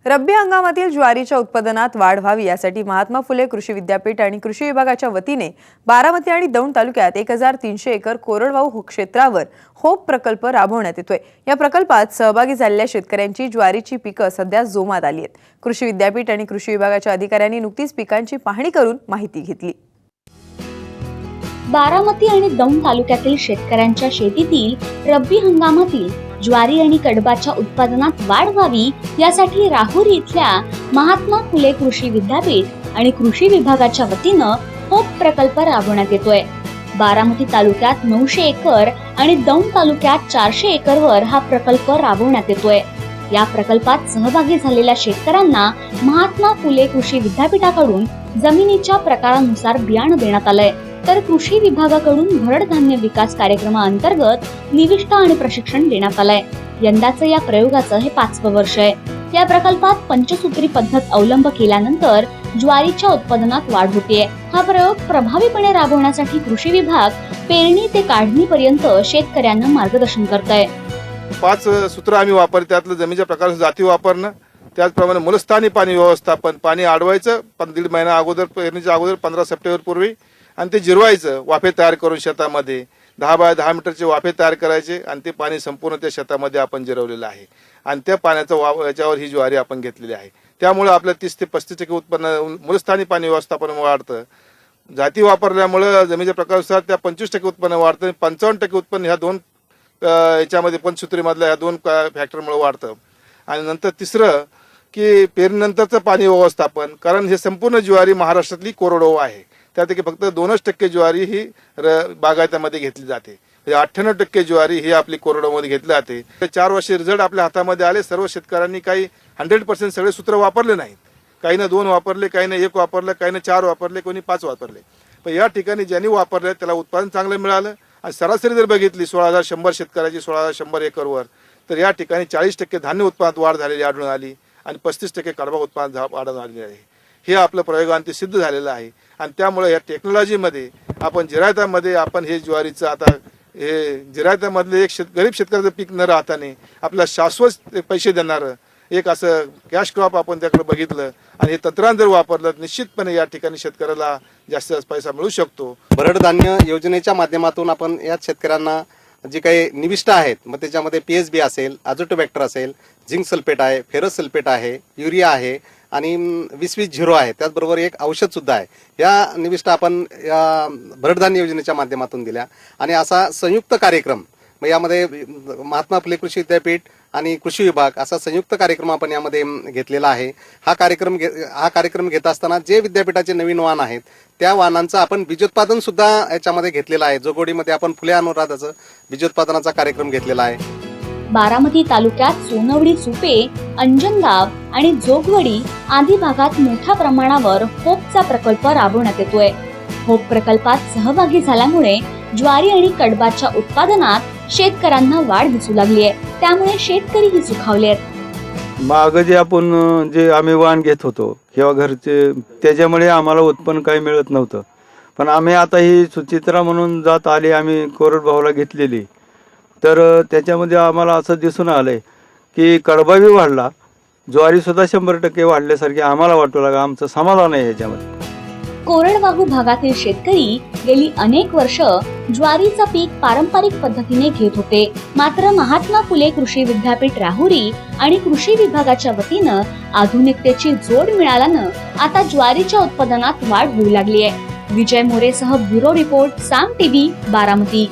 रब्बी हंगामातील ज्वारीच्या उत्पादनात वाढ व्हावी यासाठी महात्मा फुले कृषी विद्यापीठ आणि कृषी विभागाच्या वतीने बारामती आणि दौंड तालुक्यात 1300 एकर कोरडवाहू क्षेत्रावर होप प्रकल्प राबवण्यात येतोय। या प्रकल्पात सहभागी झालेल्या शेतकऱ्यांची ज्वारीची पिकं सध्या जोमात आली आहेत। कृषी विद्यापीठ आणि कृषी विभागाच्या अधिकाऱ्यांनी नुकतीच पिकांची पाहणी करून माहिती घेतली। बारामती आणि दौंड तालुक्यातील शेतकऱ्यांच्या शेतीतील रब्बी हंगामातील ज्वारी आणि कडबाच्या उत्पादनात वाढ व्हावी यासाठी राहुरी इथल्या महात्मा फुले कृषी विद्यापीठ आणि कृषी विभागाच्या वतीनं होप प्रकल्प राबवण्यात येतोय। बारामती तालुक्यात 900 एकर आणि दौंड तालुक्यात 400 एकरवर हा प्रकल्प राबवण्यात येतोय। या प्रकल्पात सहभागी झालेल्या शेतकऱ्यांना महात्मा फुले कृषी विद्यापीठाकडून जमिनीच्या प्रकारानुसार बियाणं देण्यात आलंय, तर कृषी विभागाकडून भरड धान्य विकास कार्यक्रमाअंतर्गत निविष्ठा आणि प्रशिक्षण देण्यात आलंय। यंदाचं या प्रयोगाचं हे 5वं वर्ष आहे। या प्रकल्पात पंचसूत्री पद्धत अवलंब केल्यानंतर ज्वारीच्या उत्पादनात वाढ होतीये। हा प्रयोग प्रभावीपणे राबवण्यासाठी कृषी विभाग पेरणी ते काढणीपर्यंत शेतकऱ्यांना मार्गदर्शन करतंय। 5 सूत्र आम्ही वापरतो, त्यातलं जमिनीच्या प्रकार जाती वापरणं, त्याचप्रमाणे मूलस्थानी पाणी व्यवस्थापन, पाणी अडवायचं 1.5 महिना अगोदर, पेरणीच्या अगोदर 15 सप्टेंबर पूर्वी, आणि ते जिरवायचं वाफे तयार करून शेतामध्ये 10 बाय 10 मीटरचे वाफे तयार करायचे आणि ते पाणी संपूर्ण त्या शेतामध्ये आपण जिरवलेलं आहे आणि त्या पाण्याचा याच्यावर ही ज्वारी आपण घेतलेली आहे। त्यामुळे आपलं 30 ते 35% उत्पन्न मूलस्थानी पाणी व्यवस्थापन वाढतं। जाती वापरल्यामुळे जमिनीच्या प्रकारानुसार त्या 25% उत्पन्न वाढतं, 55% उत्पन्न ह्या दोन याच्यामध्ये पंचसूत्रीमधल्या ह्या 2 फॅक्टरमुळे वाढतं। आणि नंतर तिसरं की पेरणीनंतरचं पाणी व्यवस्थापन, कारण हे संपूर्ण ज्वारी महाराष्ट्रातली कोरडवाहू आहे, त्यापैकी फक्त 2% ज्वारी ही बागायतामध्ये घेतली जाते, 98% ज्वारी ही आपली कोरडवाहूमध्ये घेतली जाते। 4 वर्षे रिझल्ट आपल्या हातामध्ये आले। सर्व शेतकऱ्यांनी काही 100% सगळे सूत्र वापरले नाहीत, काहींना 2 वापरले, काहींना 1 वापरलं, काहींना 4 वापरले, कोणी 5 वापरले। पण या ठिकाणी ज्यांनी वापरले त्याला उत्पादन चांगलं मिळालं आणि सरासरी जर बघितली 16,100 शेतकऱ्याची 16,100 एकरवर, तर या ठिकाणी 40% धान्य उत्पादनात वाढ झालेली आढळून आली आणि 35% कडबा उत्पादन वाढ झालेली आहे। हे आपलं प्रयोगांती सिद्ध झालेलं आहे आणि त्यामुळे या टेक्नॉलॉजीमध्ये आपण जिरायतामध्ये आपण हे ज्वारीचं आता हे जिरायतामधले एक गरीब शेतकऱ्याचं पीक न राहताना आपल्याला शाश्वत पैसे देणारं एक असं कॅश क्रॉप आपण त्याकडे बघितलं आणि हे तंत्रज्ञान जर वापरलं निश्चितपणे या ठिकाणी शेतकऱ्याला जास्त पैसा मिळू शकतो। भरड धान्य योजनेच्या माध्यमातून आपण या शेतकऱ्यांना जे काही निविष्ठा आहेत, मग त्याच्यामध्ये PSB असेल, अझोटोबॅक्टर असेल, झिंक सल्फेट आहे, फेरस सल्फेट आहे, युरिया आहे आणि 20-20-0 आहे, त्याचबरोबर एक औषध सुद्धा आहे। या निविष्ठा आपण या भरडधान्य योजनेच्या माध्यमातून दिल्या आणि असा संयुक्त कार्यक्रम, मग यामध्ये महात्मा फुले कृषी विद्यापीठ आणि कृषी विभाग असा संयुक्त कार्यक्रम आपण यामध्ये घेतलेला आहे। हा कार्यक्रम घेत असताना जे विद्यापीठाचे नवीन वाहन आहेत त्या वाहनांचं आपण बीजोत्पादन सुद्धा याच्यामध्ये घेतलेलं आहे। जोगोडीमध्ये आपण फुले अनुराधाचं बीजोत्पादनाचा कार्यक्रम घेतलेला आहे। बारामती तालुक्यात सोनवडी, सुपे, अंजनगाव आणि जोगवडी आदी भागात मोठ्या प्रमाणावर होपचा प्रकल्प राबवण्यात येतोय। होप प्रकल्पात सहभागी झाल्यामुळे ज्वारी आणि कडबाच्या उत्पादनात शेतकऱ्यांना वाढ दिसू लागली आहे, त्यामुळे शेतकरीही सुखावले आहेत। मागं जे आम्ही वाण घेत होतो किंवा घरचे, त्याच्यामुळे आम्हाला उत्पन्न काही मिळत नव्हतं, पण आम्ही आता ही सुचित्रा म्हणून जात आली, आम्ही कोरडवाहूला घेतलेली, तर त्याच्यामध्ये आम्हाला असं दिसून आलंय की कडबा बी वाढला, ज्वारी सुद्धा 100% वाढल्यासारखे आम्हाला वाटू लागलं। आमचं समाधान आहे याच्यामध्ये। कोरडवाहू भागातील शेतकरी गेली अनेक वर्ष ज्वारीचं पीक पारंपरिक पद्धतीने घेत होते, मात्र महात्मा फुले कृषी विद्यापीठ राहुरी आणि कृषी विभागाच्या वतीनं आधुनिकतेची जोड मिळाल्यानं आता ज्वारीच्या उत्पादनात वाढ होऊ लागली आहे। विजय मोरेसह ब्युरो रिपोर्ट, साम TV, बारामती।